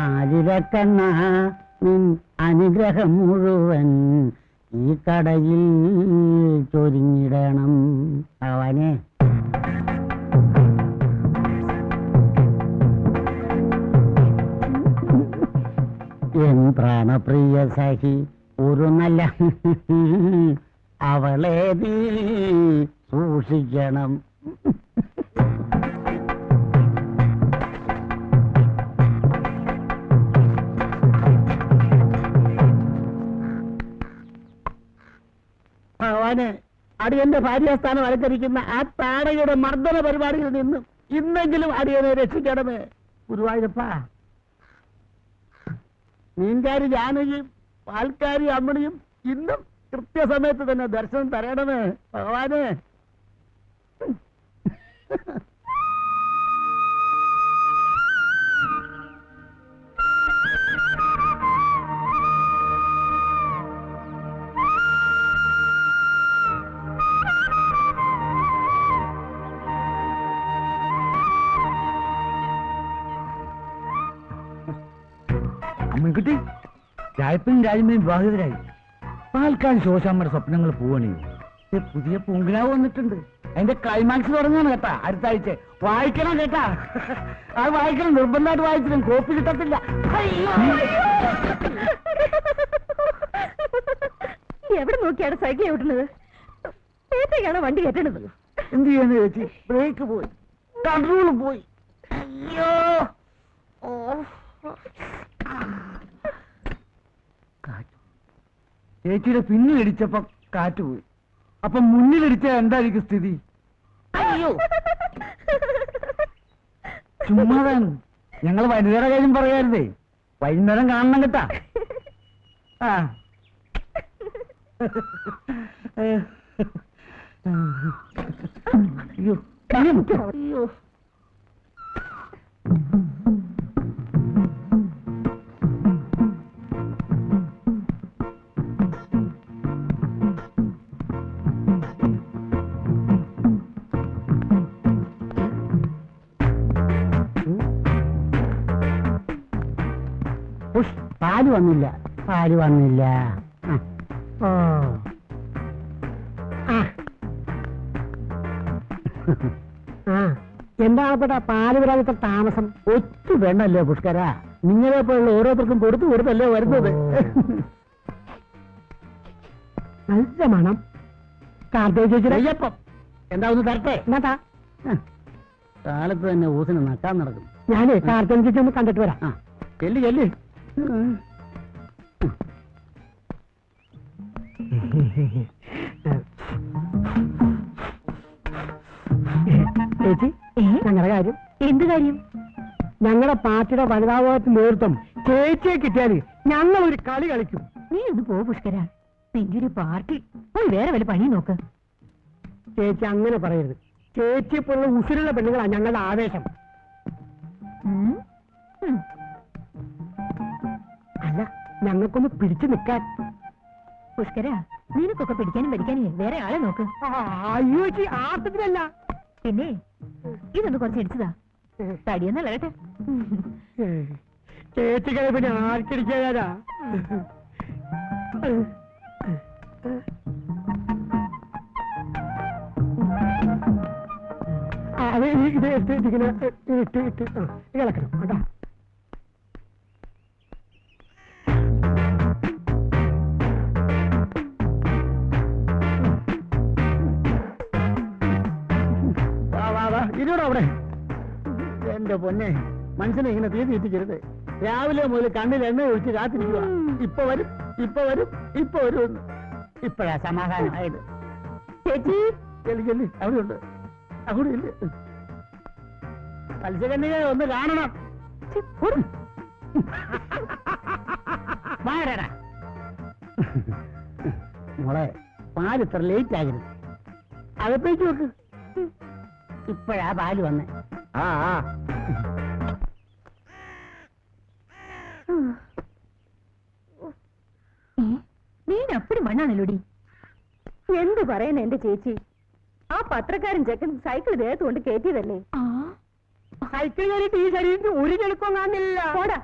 ആതിരക്കണ്ണ നിൻ അനുഗ്രഹം മുഴുവൻ ഈ കടയിൽ ചൊരിഞ്ഞിടണം. അവനെ എൻ പ്രാണപ്രിയ സഖി ഒരു നല്ല അവളെ നീ സൂക്ഷിക്കണം. ഭഗവാന് അടിയന്റെ ഭാര്യാസ്ഥാനം അലങ്കരിക്കുന്ന ആ താടയുടെ മർദ്ദന പരിപാടിയിൽ നിന്നും ഇന്നെങ്കിലും അടിയനെ രക്ഷിക്കണമേ ഗുരുവായൂരപ്പ. മീൻകാരി ജാനകിയും പാൽക്കാരി അമ്മണിയും ഇന്നും കൃത്യസമയത്ത് തന്നെ ദർശനം തരണമേ ഭഗവാന്. അമ്മൻകുട്ടി, രായപ്പനും രാജമ്മയും വിവാഹിതരായി. പാൽക്കാരി ശോശാമ്മയുടെ സ്വപ്നങ്ങൾ പോവണേ. പുതിയ പൂങ്കിനാവ് വന്നിട്ടുണ്ട്. അതിന്റെ ക്ലൈമാക്സ് തുടങ്ങാണ് കേട്ടാ അടുത്ത ആഴ്ച. വായിക്കണം കേട്ടാ, അത് വായിക്കണം, നിർബന്ധമായിട്ട് വായിച്ചിട്ടും കോപ്പി കിട്ടത്തില്ല. എവിടെ നോക്കിയാണ് സൈക്കിൾ ഓട്ടുന്നത്? നേരത്തേക്കാണ് വണ്ടി കയറ്റണത്. എന്ത് ചെയ്യാന്ന് ചേച്ചി, ബ്രേക്ക് പോയി, കൺട്രോൾ പോയി. അയ്യോ, ചേച്ചിയുടെ പിന്നിലിടിച്ചപ്പോ കാറ്റ് പോയി. അപ്പൊ മുന്നിലിടിച്ച എന്തായിരിക്കും സ്ഥിതി? അയ്യോ, ചുമ്മാതാണ്. ഞങ്ങൾ വനിതയുടെ കാര്യം പറയാറുതേ, വൈകുന്നേരം കാണണം കേട്ടാ. ആ അയ്യോ അയ്യോ പാല് വന്നില്ല, പാല് വന്നില്ല. ഓ എന്താണ് പെട്ടാ പാല് വരാൻ ഇത്ര താമസം? ഒറ്റ വേണ്ടല്ലേ പുഷ്കര, നിങ്ങളെ പോലുള്ള ഓരോരുത്തർക്കും കൊടുത്തു കൊടുത്തല്ലേ വരുന്നത്. നല്ല മണം. കാർത്തേയ്യപ്പം എന്താ ഒന്ന് തരട്ടെ? എന്നാ കാലത്ത് തന്നെ ഊസിന് നക്കാൻ നടക്കും. ഞാനേ കാർത്തേയ്യ ഒന്ന് കണ്ടിട്ട് വരാം. ചെല്ലി ചെല്ലി. ചേച്ചി, ഞങ്ങളുടെ കാര്യം. എന്ത് കാര്യം? ഞങ്ങളുടെ പാർട്ടിയുടെ വനിതാഭാഗത്ത് നേതൃത്വം ചേച്ചിയെ കിട്ടിയാൽ ഞങ്ങൾ ഒരു കളി കളിക്കും. നീ ഒന്ന് പോ പുഷ്കര, നിന്റെ ഒരു പാർട്ടി പോയി വേറെ വല്ല പണി നോക്ക്. ചേച്ചി അങ്ങനെ പറയരുത്. ചേച്ചിയെ പോലുള്ള ഉസിരുള്ള പെണ്ണുങ്ങളാ ഞങ്ങളുടെ ആവേശം. അല്ല, ഞങ്ങൾക്കൊന്ന് പിടിച്ചു നിൽക്കാൻ. പുഷ്കര, നിനക്കൊക്കെ പിടിക്കാനും പഠിക്കാനും വേറെ ആളെ നോക്ക്. അയ്യോ ചേച്ചി, ആർത്തത്തിലല്ല. പിന്നെ ഇതൊന്ന് കുറച്ച് ഇടിച്ചതാ, തടിയൊന്നല്ല കേട്ടെ. ചേച്ചിക്കത് പിന്നെ ആർക്കിടിക്കാനാ? അത് ഇത് ഇങ്ങനെ ഇട്ട് ഇളക്കണം കേട്ടോ. ഇരുവിടെ അവിടെ. എന്റെ പൊന്നെ, മനുഷ്യനെ ഇങ്ങനെ തീ തീറ്റിക്കരുത്. രാവിലെ മുതൽ കണ്ണിൽ എണ്ണ ഒഴിച്ച് കാത്തിരിക്കുക. ഇപ്പൊ വരും, ഇപ്പൊ വരും, ഇപ്പൊ വരും. ഇപ്പഴാ സമാധാനമായത്. ചേച്ചി ചെല്ലി ചെല്ലി, അവിടെ ഉണ്ട്. അവിടെ ഇല്ല. മത്സ്യകന്യക ഒന്ന് കാണണം. മോളെ, പാല് ഇത്ര ലേറ്റ് ആകരുത്. അകത്തേക്ക് വെക്ക്. ഇപ്പഴാ പാല് വന്നേ. നീ അപ്പടി മണ്ണാണല്ലോടി. എന്ത് പറയുന്നു എന്റെ ചേച്ചി? ആ പത്രക്കാരൻ ചെക്കൻ സൈക്കിൾ ദേഹത്ത് കൊണ്ട് കയറ്റിയതല്ലേ? സൈക്കിൾ കയറിയിട്ട് ഈ ശരീരത്തിന് ഒരു ചെളുപ്പം കാണില്ല. പോടാ.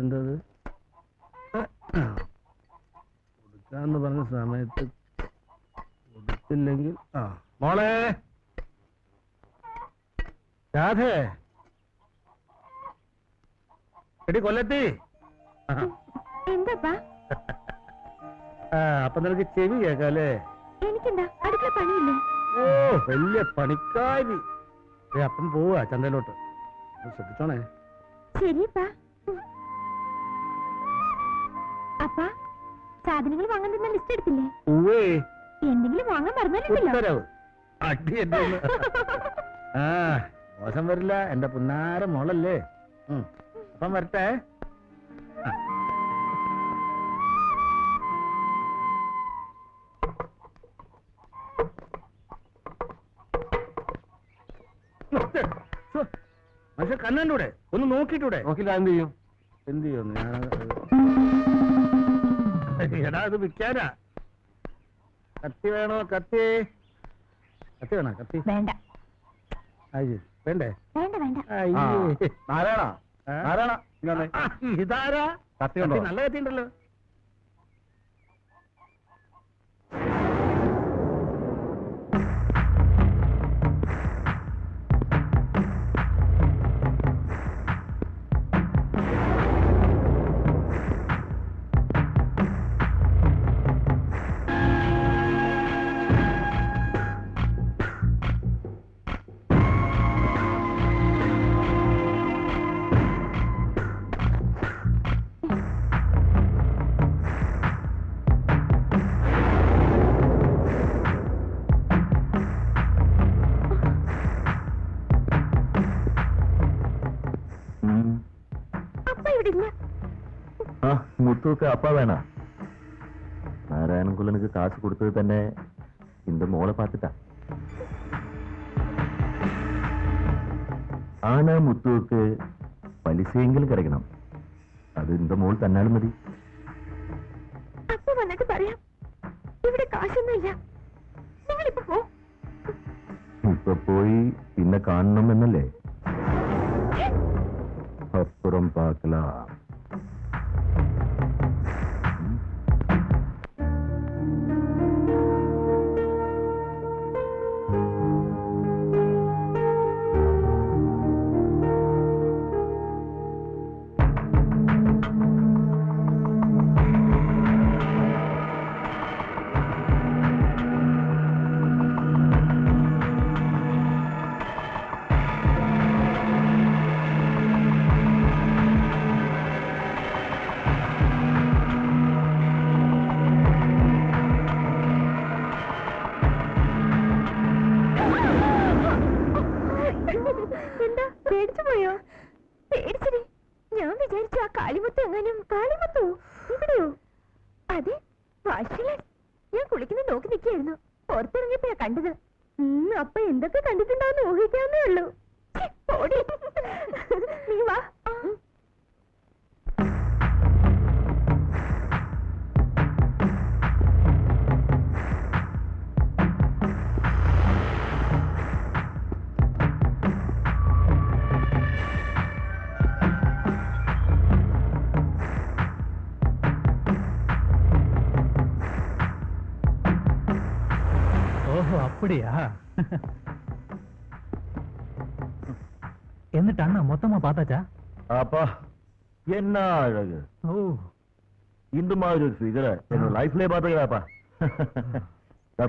എന്തത് കൊടുക്കാന്ന് പറഞ്ഞ സമയത്ത് കൊടുത്തില്ലെങ്കിൽ മോളെ രാധേ, എടി കൊല്ലത്തി. എന്താ? അപ്പൊ നിനക്ക് ചെവി കേക്കാല്ലേ? എനിക്കെന്താ, അടുക്കള പണിയില്ലേ? ഓ, വലിയ പണിക്കാരി. അപ്പം പോവാ ചന്തയിലോട്ട്. ശ്രദ്ധിച്ചോണേ. ശരിയപ്പാ. അപ്പാ, സാധനങ്ങൾ വാങ്ങാൻ തന്നെ ലിസ്റ്റ് എടുത്തില്ലേ? എന്തെങ്കിലും വാങ്ങാൻ പറഞ്ഞല്ലോ. മോശം വരില്ല, എന്റെ പുന്നാര മോളല്ലേ. അപ്പം വരട്ടെ. പക്ഷെ കണ്ണൂടെ ഒന്ന് നോക്കിട്ടൂടെ? നോക്കില്ല. എന്ത് ചെയ്യും? എന്ത് ചെയ്യുന്നു? എടാ, അത് വിൽക്കാനാ. കത്തി വേണോ? കത്തി കത്തി വേണോ? കത്തി വേണ്ട. വേണ്ടേ? വേണ്ട വേണ്ട. ഇതാരാ? കത്തി നല്ല കത്തി ഉണ്ടല്ലോ. முத்துவுக்கு அப்பா வேணாம். நாராயணகுலனுக்கு காசு கொடுத்தது തന്നെ இந்த മോളെ பார்த்துட்டா. ആണ് മുത്തുക്ക് പലിശയെങ്കിലും കിടക്കണം. അത് എന്റെ മോൾ തന്നാലും മതി. അപ്പൊ വന്നിട്ട് പറയാം. ഇവിടെ കാശൊന്നുമില്ല. നിങ്ങളിപ്പോ പോ. ഇപ്പൊ പോയി പിന്നെ കാണണം എന്നല്ലേ? അപ്പുറം പാക്കലാം. എന്താ പേടിച്ചു പോയോ? പേടിച്ചടി. ഞാൻ വിചാരിച്ചു ആ കാളിമുത്ത് എങ്ങാനും. കാളിമുത്തോ? ഇവിടെയോ? അതെ, വാശിയിലാണ്. ഞാൻ കുളിക്കുന്നത് നോക്കി നിൽക്കായിരുന്നു. പുറത്തിറങ്ങിയപ്പോഴാ കണ്ടത്. അപ്പൊ എന്തൊക്കെ കണ്ടിട്ടുണ്ടാവുന്ന ഊഹിക്കാവുന്നേ ഉള്ളൂ. ഓടി നീ വാ. ஓஹோ, அப்படியா? എന്നിട്ട് അണ്ണ മൊത്തമാ பார்த்தாச்சா? அப்பா என்ன அழகு! ஓ, இந்த மாதிரி ஒரு ஃபிகரை என்னோட லைஃப்லயே பாத்துக்கிறாப்பா.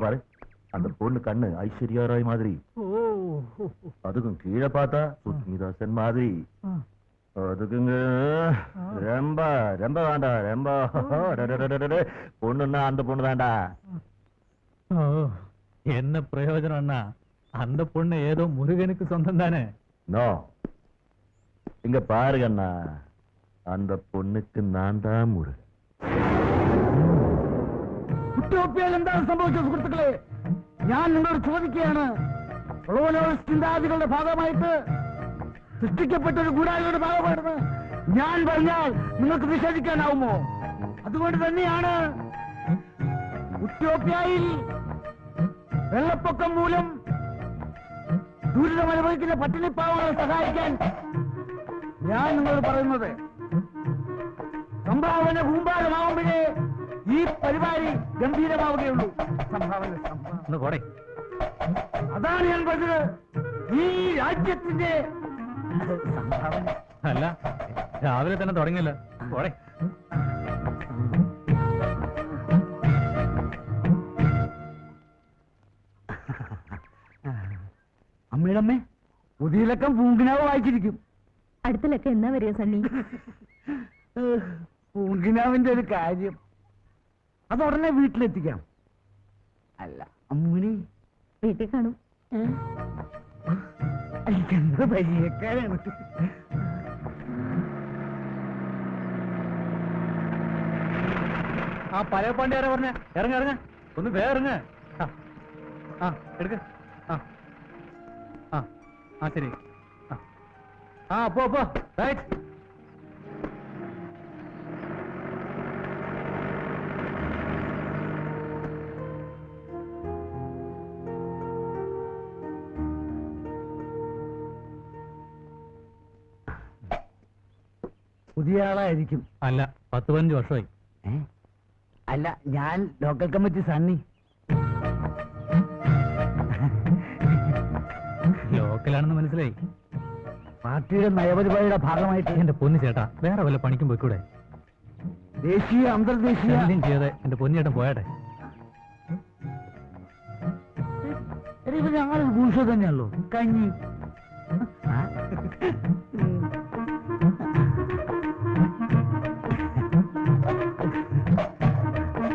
பாரு, அந்த பொண்ணு கண்ணு ஐஸ்வர்யா ராய் மாதிரி, ஓ, அதுக்கும் கீழே பார்த்தா சுஸ்மிதா சென் மாதிரி, அதுக்குங்க ரொம்ப ரொம்ப வேண்டாம். ரொம்ப பொண்ணுன்னா அந்த பொண்ணு தான்டா. ஓ, என்ன பிரயோஜனம் அண்ணா? அந்த பொண்ணு ஏதோ முருகனுக்கு சொந்தம் தானே? நோ, இங்க பாருங்க அண்ணா, அந்த பொண்ணுக்கு நான் தான் முருகன். ഉറ്റോപ്യയിൽ എന്താണ് സംഭവിച്ചത് സുഹൃത്തുക്കളെ? ഞാൻ നിങ്ങളോട് ചോദിക്കുകയാണ്. ചിന്താഗതികളുടെ ഭാഗമായിട്ട് സൃഷ്ടിക്കപ്പെട്ട ഒരു ഗൂഢാലോചനയുടെ ഭാഗമായിരുന്നു ഞാൻ പറഞ്ഞാൽ നിങ്ങൾക്ക് നിഷേധിക്കാനാവുമോ? അതുകൊണ്ട് തന്നെയാണ് ഉറ്റോപ്യയിൽ വെള്ളപ്പൊക്കം മൂലം ദുരിതമനുഭവിക്കുന്ന പട്ടിണിപ്പാവങ്ങളെ സഹായിക്കാൻ ഞാൻ നിങ്ങളോട് പറയുന്നത്. സംഭാവന കൂമ്പാരമാവുമ്പോഴേ ഈ പരിപാടി ഗംഭീരമാവുകയുള്ളൂ. സംഭാവന അതാണ് ഞാൻ പറഞ്ഞത്. ഈ രാജ്യത്തിന്റെ സംഭാവന അല്ല, രാവിലെ തന്നെ തുടങ്ങിയല്ലോ. പോടെ. അമ്മയുടെ അമ്മേ, പുതിയ ലക്കം പൂങ്കിനാവ് വായിച്ചിരിക്കും. അടുത്ത ലക്കം എന്നാ വരിക സണ്ണി? പൂങ്കിനാവിന്റെ ഒരു കാര്യം അത് ഉടനെ വീട്ടിലെത്തിക്കാം. അല്ല അമ്മിണി വീട്ടിൽ കാണും. എനിക്കെന്ത് പരിചയക്കാരാണ്. ആ പഴയ പാണ്ഡ്യാരെ പറഞ്ഞ ഇറങ്ങ ഇറങ്ങ, ഒന്ന് വേറങ്ങ. ആ എടുക്ക. ആ ശരി. ആ പോ പോ. റൈറ്റ്. പുതിയ ആളായിരിക്കും. അല്ല, 10-15 വർഷമായി. അല്ല, ഞാൻ ലോക്കൽ കമ്മിറ്റി സണ്ണി. ലോക്കലാണെന്ന് മനസ്സിലായി. പാർട്ടിയുടെ നയപരിപാടിയുടെ ഭാഗമായിട്ട് എന്റെ പൊന്നു ചേട്ടാ, വേറെ വല്ല പണിക്കും പോയിക്കൂടെ? ദേശീയ അന്തർദേശീയ എന്തും ചെയ്യാതെ എന്റെ പൊന്നിയേട്ടൻ പോയാട്ടെ. ഇപ്പൊ ഞങ്ങളൊരു ഭൂഷ തന്നെയല്ലോ. കഞ്ഞി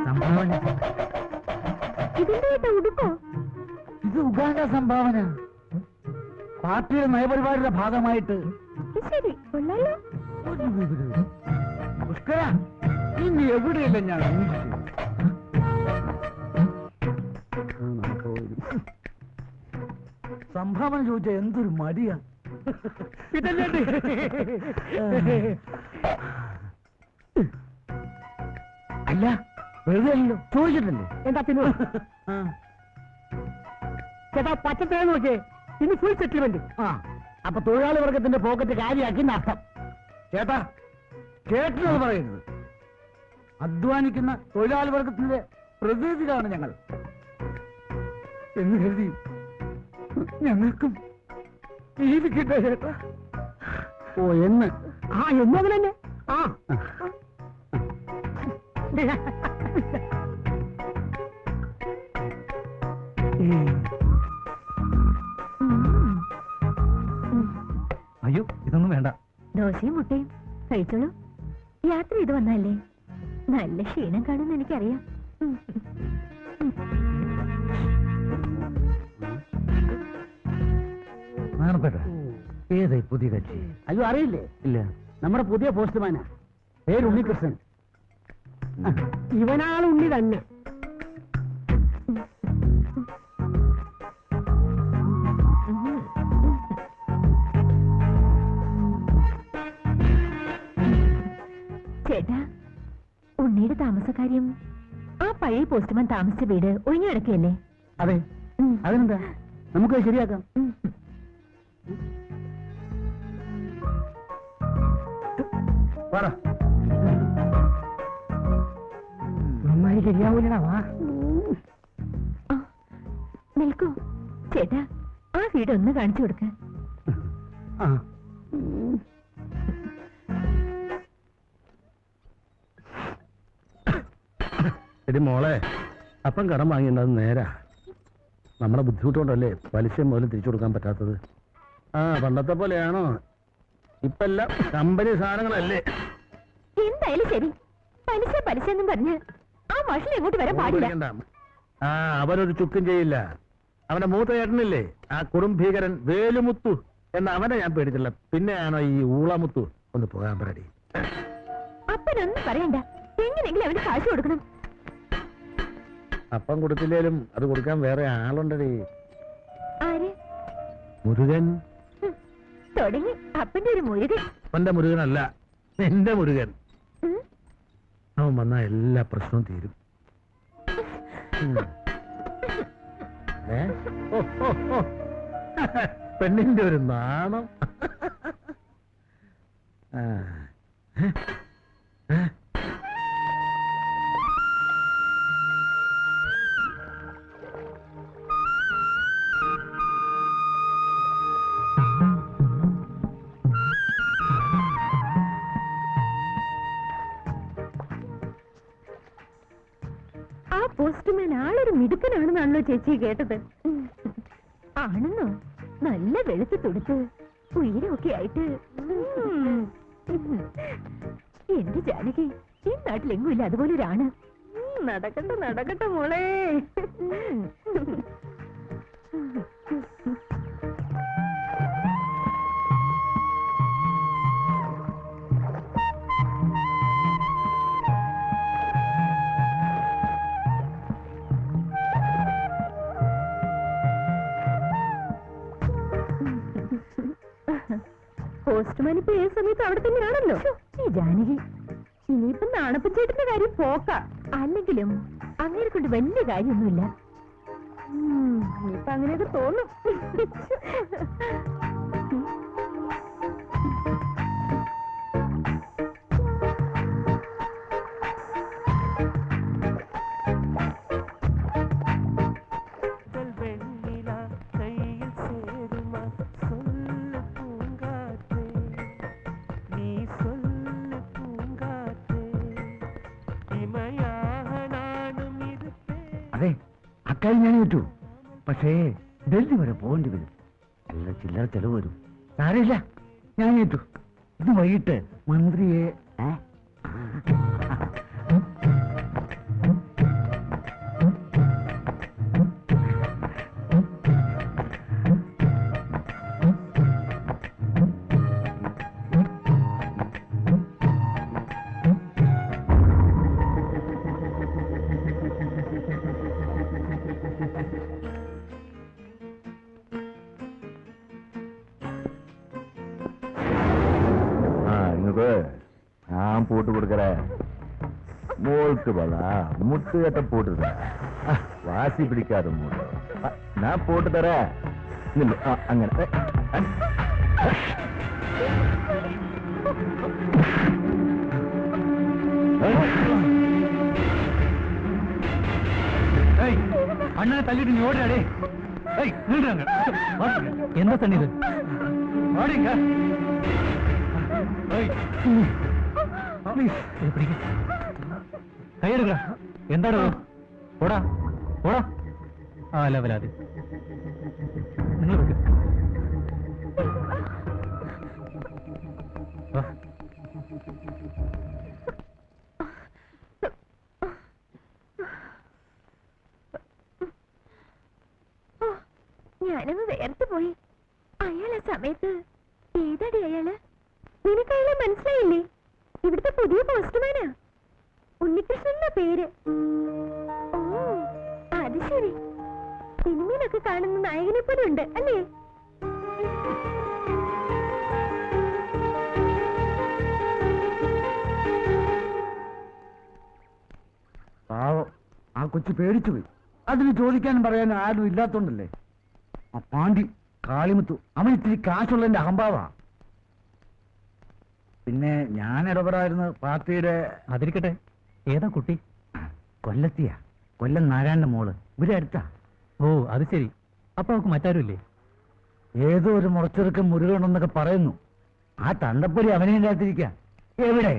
സംഭാവന. ഇതിന്റെ ഉടുക്കോ? ഇത് ഉഗാണ്ട സംഭാവന. പാർട്ടിയുടെ നയപരിപാടിയുടെ ഭാഗമായിട്ട്. ശരി, കൊള്ളാലോ. പുഷ്കര, ഇന്ന് എവിടെയല്ല ഞാൻ സംഭാവന ചോദിച്ചാൽ എന്തൊരു മടിയാ. പിന്നല്ലേ അല്ല വെറുതെ അല്ലല്ലോ ചോദിച്ചിട്ടല്ലേ എന്താ പിന്നെ ചേട്ടാ പച്ചത്തേന്ന് നോക്കിയേ ഇനി ഫുൾ സെറ്റിൽമെന്റ്. ആ അപ്പൊ തൊഴിലാളി വർഗത്തിന്റെ പോക്കറ്റ് കാര്യമാക്കി അർത്ഥം. ചേട്ടാ ചേട്ടനത് പറയുന്നത്. അധ്വാനിക്കുന്ന തൊഴിലാളി വർഗത്തിന്റെ പ്രതിനിധികളാണ് ഞങ്ങൾ എന്ന് കരുതി ഞങ്ങൾക്കും ജീവിക്കട്ടെ ചേട്ടാ. ഓ എന്ന് എന്നതിൽ തന്നെ ആ അയ്യോ ഇതൊന്നും വേണ്ട. ദോശയും മുട്ടയും കഴിച്ചോളൂ. യാത്ര ചെയ്ത് വന്നല്ലേ, നല്ല ക്ഷീണം കാണുമെന്ന് എനിക്കറിയാം. നാണപ്പെട്ട ഏതായി പുതിയ കക്ഷി? അയ്യോ അറിയില്ലേ? ഇല്ല. നമ്മുടെ പുതിയ പോസ്റ്റ്മാനാ, പേര് ഉണ്ണികൃഷ്ണൻ. ഇവനാൾ ഉണ്ണി തന്നെ. ചേട്ടാ, ഉണ്ണിയുടെ താമസക്കാര്യം ആ പഴയ പോസ്റ്റ്മാൻ താമസിച്ച വീട് ഒഴിഞ്ഞു കിടക്കുകയല്ലേ? അതെ, അതിനെന്താ, നമുക്ക് ശരിയാക്കാം. പറ. നന്നായി ശരിയാവൂലടാ. വാ നിൽക്കൂ ചേട്ടാ, ആ വീട് ഒന്ന് കാണിച്ചു കൊടുക്ക. ആ എടി മോളെ, അപ്പം കടം വാങ്ങിയത് നേരാ. നമ്മുടെ ബുദ്ധിമുട്ടുകൊണ്ടല്ലേ പലിശ മുതലും തിരിച്ചു കൊടുക്കാൻ പറ്റാത്തത്. ആ പണ്ടത്തെ പോലെയാണോ? ഇപ്പെല്ലാം കമ്പനി സാധനങ്ങളല്ലേ. എന്തായാലും ശരി, പലിശ പലിശ എന്നും പറഞ്ഞ് ആ മഷിൽ എങ്ങോട്ട് വരാൻ പാടില്ല. ആ അവനൊരു ചുക്കും ചെയ്യില്ല. അവന്റെ മൂത്ത ചേട്ടനില്ലേ, ആ കുറുംഭീകരൻ വേലുമുത്തു എന്ന അവനെ ഞാൻ പേടിച്ചില്ല. പിന്നെയാണോ ഈ ഊളമുത്തു? ഒന്ന് പോകാൻ പറയടി. അപ്പനൊന്നും പറയണ്ട, എങ്ങനെയെങ്കിലും അവന് കാശ് കൊടുക്കണം. അപ്പം കൊടുത്തില്ലേലും അത് കൊടുക്കാൻ വേറെ ആളുണ്ടടി. ആര്? മുരുകൻ. തുടങ്ങി അപ്പന്റെ ഒരു മുരുകൻ. അവന്റെ മുരുകനല്ല, എന്റെ മുരുകൻ. അവൻ വന്നാ എല്ലാ പ്രശ്നവും തീരും. പെണ്ണിന്റെ ഒരു നാണം. ആ പോസ്റ്റ്മാൻ ആളൊരു മിടുക്കനാണെന്നാണല്ലോ ചേച്ചി കേട്ടത്. ആണെന്നോ? നല്ല വെളുത്ത് തുടുത്ത് ഉയരമൊക്കെ ആയിട്ട്. എന്റെ ജാനകി, ഈ നാട്ടിലെങ്ങുമില്ല അതുപോലെ ഒരാണ്. നടക്കട്ടെ നടക്കട്ടെ മോളെ. പോസ്റ്റ്മാൻ ഇപ്പൊ ഏത് സമയത്ത് അവിടെ തന്നെയാണല്ലോ. ഈ ജാനകി, ഇനിയിപ്പൊ നാണപ്പച്ചേട്ടന്റെ കാര്യം പോക്ക. അല്ലെങ്കിലും അങ്ങനെ കൊണ്ട് വലിയ കാര്യമൊന്നുമില്ല. ഇനിയിപ്പൊ അങ്ങനെയൊക്കെ തോന്നും. അതെ, അക്കാര്യം ഞാൻ ഏറ്റു. പക്ഷേ ഡൽഹി വരെ പോകേണ്ടി വരും. നല്ല ചില്ലറ ചെലവ് വരും. സാരമില്ല, ഞാൻ ഏറ്റു. ഇന്ന് വൈകിട്ട് മന്ത്രിയെ நான் போட்டு கொடுக்கறேன். மோல்ட்டு பலா முட்டு கட்ட போட்டு வாசி பிடிக்காத மூடு. நான் போட்டு தரேன். അങ്ങനെ அண்ணனை தள்ளிட்டு நீ ஓடுறாடே. நில்றாங்க. என்ன தண்ணி இது? ஓடிங்க. எப்படி கையெடுக்க എന്താ ഓടാ ഓടാ. ആ ലെവലാതി നിങ്ങൾ വെക്ക്. ഞാനങ്ങ് വേർത്ത് പോയി. അയാളെ സമയത്ത് ഏതാടി അയാള്? നിനക്ക് അയാളെ മനസ്സിലായില്ലേ? ഇവിടുത്തെ പുതിയ പോസ്റ്റ്മാനാ. ഉണ്ണികൃഷ്ണൻ എന്ന പേര്. ഓ അത് ശരി. സിനിമയിലൊക്കെ കാണുന്ന നായകനെ പോലെ ഉണ്ട് അല്ലേ? പാവം ആ കൊച്ചു പേടിച്ചു പോയി. അതിന് ചോദിക്കാനും പറയാനും ആരും ഇല്ലാത്തോണ്ടല്ലേ. ആ പാണ്ടി കാളിമുത്തു അവൻ ഇത്തിരി കാശുള്ളതിന്റെ അഹംഭാവാ. പിന്നെ ഞാൻ ഇടപെടായിരുന്നു പാർട്ടിയുടെ. അതിരിക്കട്ടെ, ഏതാ കുട്ടി? കൊല്ലത്തിയാ, കൊല്ലം നാരായണന്റെ മോള്. ഇവിടെ അടുത്താ. ഓ അത് ശരി. അപ്പൊ അവർക്ക് മറ്റാരുമില്ലേ? ഏതോ ഒരു മുറച്ചെറുക്കം മുരുകണമെന്നൊക്കെ പറയുന്നു. ആ തണ്ടപ്പൊരി അവനെ ഇല്ലാത്തിരിക്ക. എവിടെ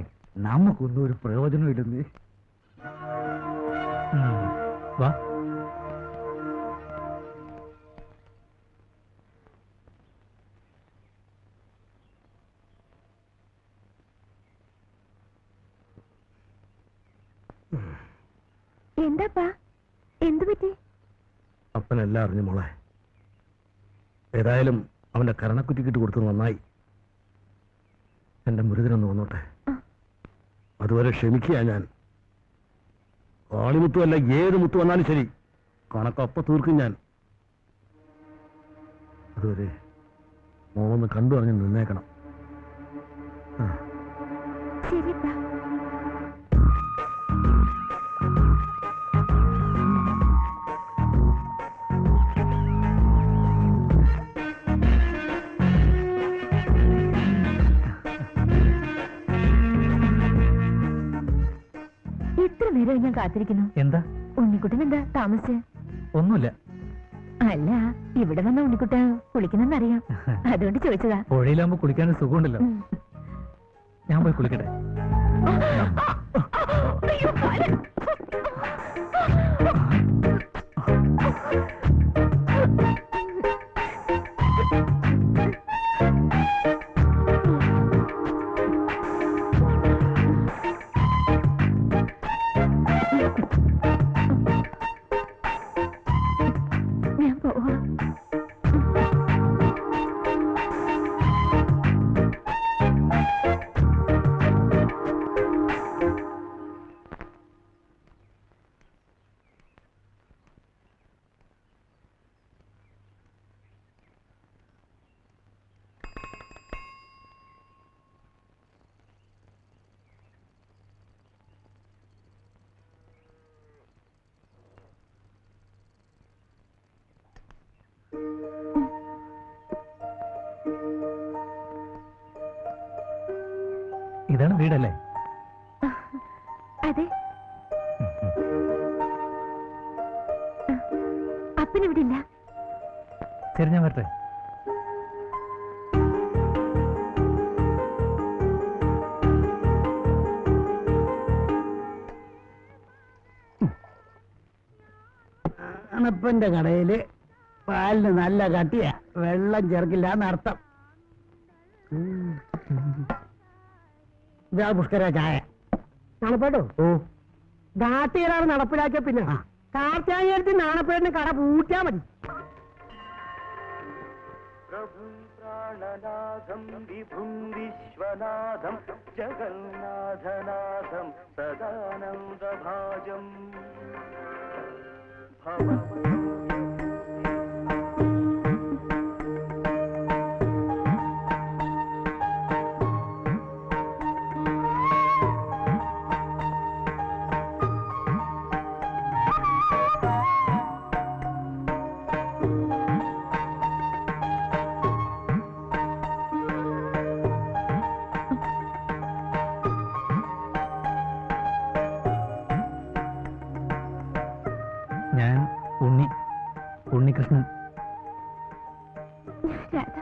നമുക്കൊന്നും ഒരു പ്രയോജനം ഇല്ലെന്ന്. വാ. എന്താപ്പാ, എന്തു പറ്റി? അപ്പനെല്ലാം അറിഞ്ഞു മോളെ. ഏതായാലും അവന്റെ കരണക്കുറ്റിക്കിട്ട് കൊടുത്തത് നന്നായി. എന്റെ മുരുകനൊന്ന് വന്നോട്ടെ. അതുവരെ ക്ഷമിക്കുക ഞാൻ. കാളിമുത്തുമല്ല ഏത് മുത്തു വന്നാലും ശരി, കണക്കപ്പ തീർക്കും ഞാൻ. അതുവരെ മോളൊന്ന് കണ്ടു അറിഞ്ഞ് നിന്നേക്കണം. ശരിപ്പാ. ഇത്ര നേരം ഞാൻ കാത്തിരിക്കുന്നു. എന്താ ഉണ്ണിക്കുട്ടൻ എന്താ താമസിച്ച്? ഒന്നുമില്ല. അല്ല, ഇവിടെ വന്ന ഉണ്ണിക്കുട്ടൻ കുളിക്കുന്നെന്നറിയാം, അതുകൊണ്ട് ചോദിച്ചതാ. പുഴയിലാകുമ്പോ കുളിക്കാനൊരു സുഖമുണ്ടല്ലോ. ഞാൻ പോയി കുളിക്കട്ടെ. ഞാൻ പോവാ. ഇതാണ് വീടല്ലേ? അതെ. അപ്പനിവിടെ ഇല്ല. ശരി, ഞാൻ വരട്ടെ. അണപ്പന്റെ കടയില് പാലിന് നല്ല കട്ടിയാ, വെള്ളം ചേർക്കില്ല എന്നർത്ഥം. ഇതാ പുഷ്കര ചായ. നാണപ്പേട്ടോ? ഓ, നാട്ടുകാരാണ് നടപ്പിലാക്കിയ പിന്നെ കാർച്ചായത്തിൽ നാണപ്പേടിന് കട പൂട്ടാ മതി. പ്രാണനാഥം വിഭും വിശ്വനാഥം ജഗന്നാഥനാഥം സദാനന്ദഭാജം ഉണ്ണികൃഷ്ണൻ. രാധ.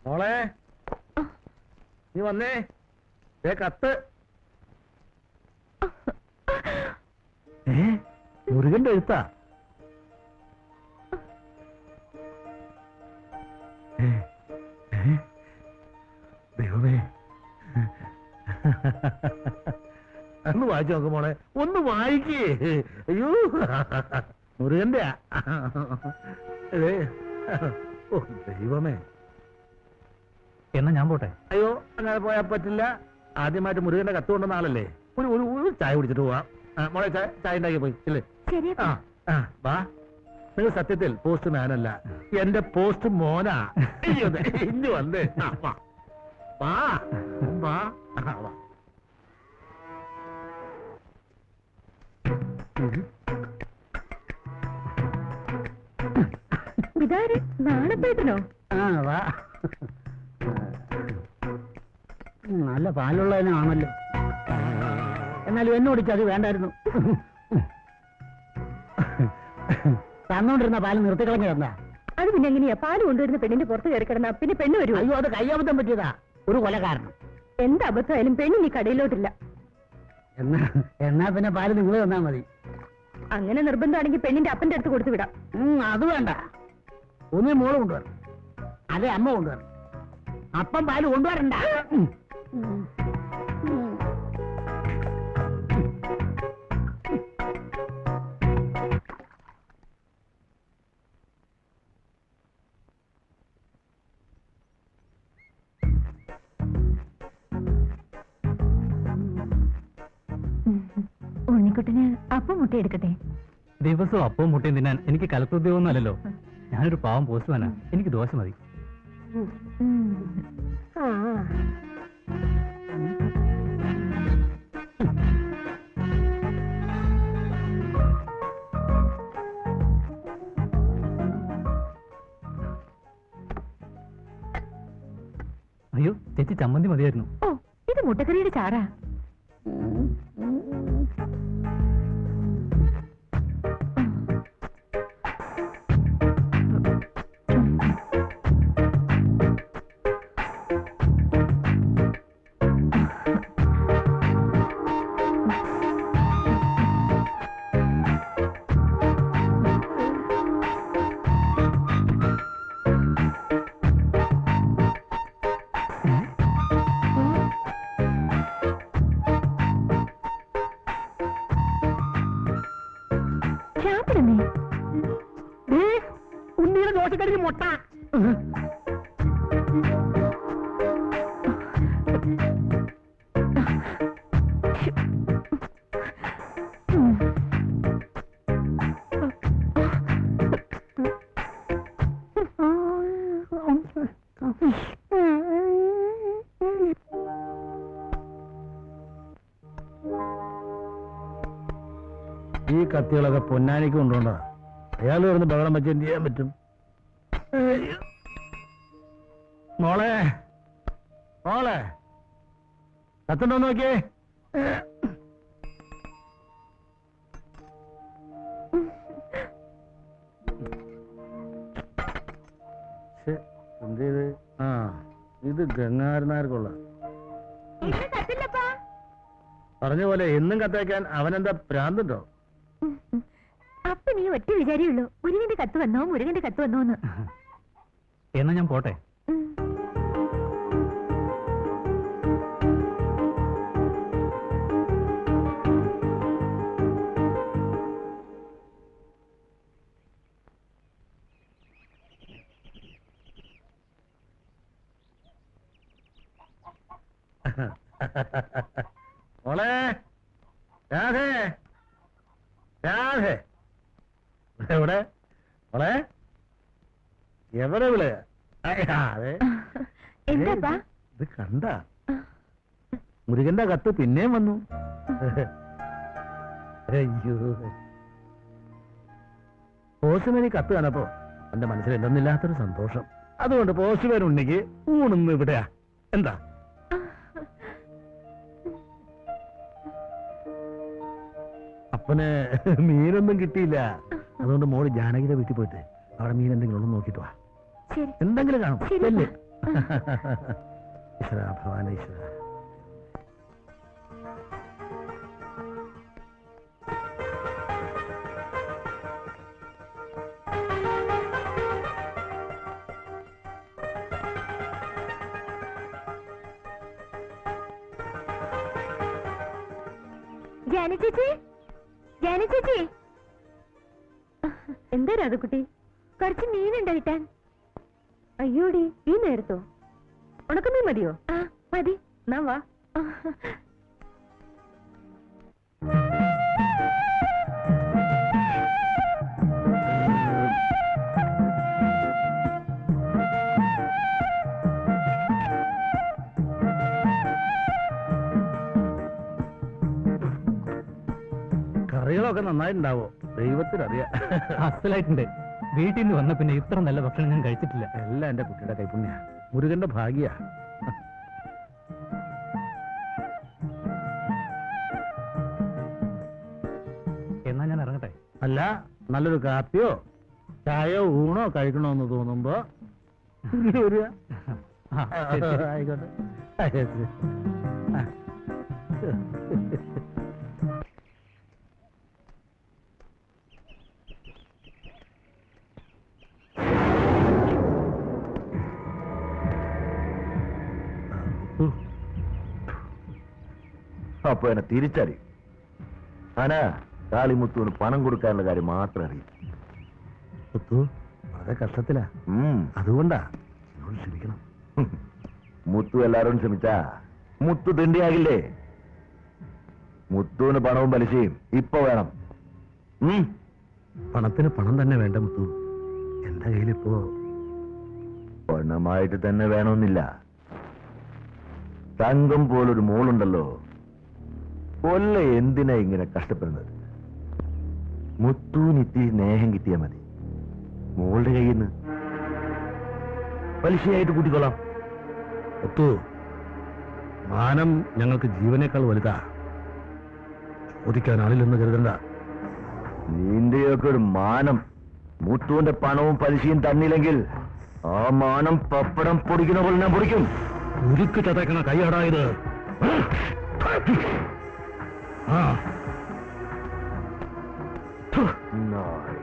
മോളെ നീ വന്നേ, കത്ത്. മുരുകന്റെ എഴുത്താ? ദൈവമേ, ഒന്ന് വായിച്ചു നോക്ക് മോളെ, ഒന്ന് വായിക്കേ. അയ്യോ, മുരുകന്റെ. ഓ ദൈവമേ, എന്നാ ഞാൻ പോട്ടെ. അയ്യോ അങ്ങനെ പോയാൽ പറ്റില്ല. ആദ്യമായിട്ട് മുരുകന്റെ കത്ത് കൊണ്ടുവന്ന ആളല്ലേ. ഒരു ചായ കുടിച്ചിട്ട് പോവാം. മോളെ ചായ ഉണ്ടാക്കി പോയി ഇല്ലേ? വാ. നിങ്ങൾ സത്യത്തിൽ പോസ്റ്റ് മാനല്ല, എന്റെ പോസ്റ്റ് മോനാ. ഇഞ്ഞു വന്നേ. വാ വാ വാ. ഇതാര് നാണപ്പേട്ടനോ? വാ. നല്ല പാലുള്ളതിനാണല്ലോ. എന്നാലും എന്നോട് അത് വേണ്ടായിരുന്നു. തന്നോണ്ടിരുന്ന പാല് നിർത്തിക്കളഞ്ഞ എന്താ? അത് പിന്നെ എങ്ങനെയാ പാല് കൊണ്ടുവരുന്ന പെണ്ണിന്റെ പുറത്ത് കയറി കിടന്ന പിന്നെ പെണ്ണ് വരുമോ? അയ്യോ, അത് കയ്യബദ്ധം പറ്റിയതാ. ഒരു കൊലകാരണം. എന്ത് അബദ്ധമായാലും പെണ്ണ് നീ കടയിലോട്ടില്ല. എന്നാ പിന്നെ പാല് നിങ്ങൾ തന്നാ മതി. അങ്ങനെ നിർബന്ധമാണെങ്കിൽ പെണ്ണിന്റെ അപ്പന്റെ അടുത്ത് കൊടുത്തു വിടാം. അത് വേണ്ട. ഒന്നേ മോള് കൊണ്ടുവരണം, അതെ അമ്മ കൊണ്ടുവരണം. അപ്പം പാല് കൊണ്ടുവരണ്ട. ഉണ്ണിക്കുട്ടന് അപ്പം മുട്ട എടുക്കട്ടെ? ദിവസവും അപ്പവും മുട്ടയും തിന്നാൻ എനിക്ക് കലക്ടറുദ്യോഗമൊന്നും അല്ലല്ലോ. ഞാനൊരു പാവം പോസ്റ്റ്മാനാ. എനിക്ക് ദോശ മതി. അയ്യോ ചേച്ചി, ചമ്മന്തി മതിയായിരുന്നു. ഓ, ഇത് മുട്ടക്കറിയുടെ ചാറാ. ഉണ്ണിയുടെ ദോശക്കടിക്ക് മുട്ട. ഈ കത്തികളൊക്കെ പൊന്നാനിക്ക് കൊണ്ടുപോണ്ടാ. അയാൾ വരുന്ന ബഹളം വെച്ച് എന്ത് ചെയ്യാൻ പറ്റും? മോളെ മോളെ കത്തുണ്ടോ നോക്കിയേ. എന്ത് ചെയ്ത്? ഇത് ഗംഗാരനാർക്കുള്ള പറഞ്ഞ പോലെ എന്നും കത്തയക്കാൻ അവനെന്താ ഭ്രാന്തുണ്ടോ? അപ്പൊ നീ ഒറ്റ വിചാരിയുള്ളൂ, മുരുകന്റെ കത്ത് വന്നോ മുരുകന്റെ കത്ത് വന്നോന്ന്. എന്നാ ഞാൻ പോട്ടെ. മോളെ രാധേ രാധേ എവിടെ മോളെ? എവിടെ വിള? എന്താ ഇത് കണ്ട മുരുകന്റെ കത്ത് പിന്നെയും വന്നു. അയ്യോ, പോസ്റ്റ്മാൻ കത്ത് കാണപ്പോ എന്റെ മനസ്സിൽ എന്തെന്നില്ലാത്തൊരു സന്തോഷം. അതുകൊണ്ട് പോസ്റ്റ്മാൻ ഉണ്ടെങ്കിൽ ഊണൊന്നും ഇവിടെയാ. എന്താ അപ്പന് മീനൊന്നും കിട്ടിയില്ല. അതുകൊണ്ട് മോള് ജാനകിയുടെ വീട്ടിൽ പോയിട്ട് അവിടെ മീൻ എന്തെങ്കിലും ഉള്ളു നോക്കിട്ട് വാ. എന്തെങ്കിലും കാണും. ഈശ്വര ഭഗവാൻ ഈശ്വര. ജാനി ചേച്ചി, ജാനി ചേച്ചി, എന്താ രാധക്കുട്ടി? കുറച്ച് മീനുണ്ടോ കിട്ടാൻ? അയ്യോടി, ഈ നേരത്തോ? ഉണക്കമീൻ മതിയോ? ആ മതി. എന്നാ വാ. കറികളൊക്കെ നന്നായിട്ടുണ്ടാവോ? ദൈവത്തിനറിയാം. അസലായിട്ടുണ്ട്. വീട്ടിൽ നിന്ന് വന്ന പിന്നെ ഇത്ര നല്ല ഭക്ഷണം ഞാൻ കഴിച്ചിട്ടില്ല. എല്ലാം എന്റെ കുട്ടിയുടെ കൈപ്പുണ്യ, മുരുകന്റെ ഭാഗ്യ. എന്നാ ഞാൻ ഇറങ്ങട്ടെ. അല്ല, നല്ലൊരു കാപ്പിയോ ചായയോ ഊണോ കഴിക്കണമെന്ന് തോന്നുമ്പോ ഇങ്ങ് വരിക. ആ, ശരി, ശരി. ആയിക്കോട്ടെ. ആ, ശരി. ആ. അപ്പൊ എന്നെ തിരിച്ചറിയും. ആനാ കാളിമുത്തുവിന് പണം കൊടുക്കാനുള്ള കാര്യം മാത്രം അറിയും. മുത്തു വളരെ കഷ്ടത്തിലാ, അതുകൊണ്ടാ എന്നോട് ക്ഷമിക്കണം. മുത്തു എല്ലാരോടും ക്ഷമിച്ചാ മുത്തു തിണ്ടിയാകില്ലേ? മുത്തുവിന് പണവും പലിശയും ഇപ്പൊ വേണം. പണത്തിന് പണം തന്നെ വേണ്ട മുത്തു. എന്റെ കയ്യിലിപ്പോ പണമായിട്ട് തന്നെ വേണമെന്നില്ല. തങ്കം പോലൊരു മോളുണ്ടല്ലോ, കൊല്ല എന്തിനാ ഇങ്ങനെ കഷ്ടപ്പെടുന്നത്? മുത്തുവിന് ഇത്തിരി സ്നേഹം കിട്ടിയാൽ മതി. മോളുടെ കയ്യിൽ നിന്ന് പലിശയായിട്ട് കൂട്ടിക്കൊള്ളാം. മുത്തു, മാനം ഞങ്ങൾക്ക് ജീവനേക്കാൾ വലുതാ. ചോദിക്കാൻ ആളില്ലെന്ന് കരുതണ്ട. നിന്റെയൊക്കെ ഒരു മാനം മുത്തുവിന്റെ പണവും പലിശയും തന്നില്ലെങ്കിൽ ആ മാനം പപ്പടം പൊടിക്കുന്ന പോലെ ഞാൻ പൊടിക്കും. ഉരുക്ക് ചതക്കണ കൈയടായത്. ആ നായ്.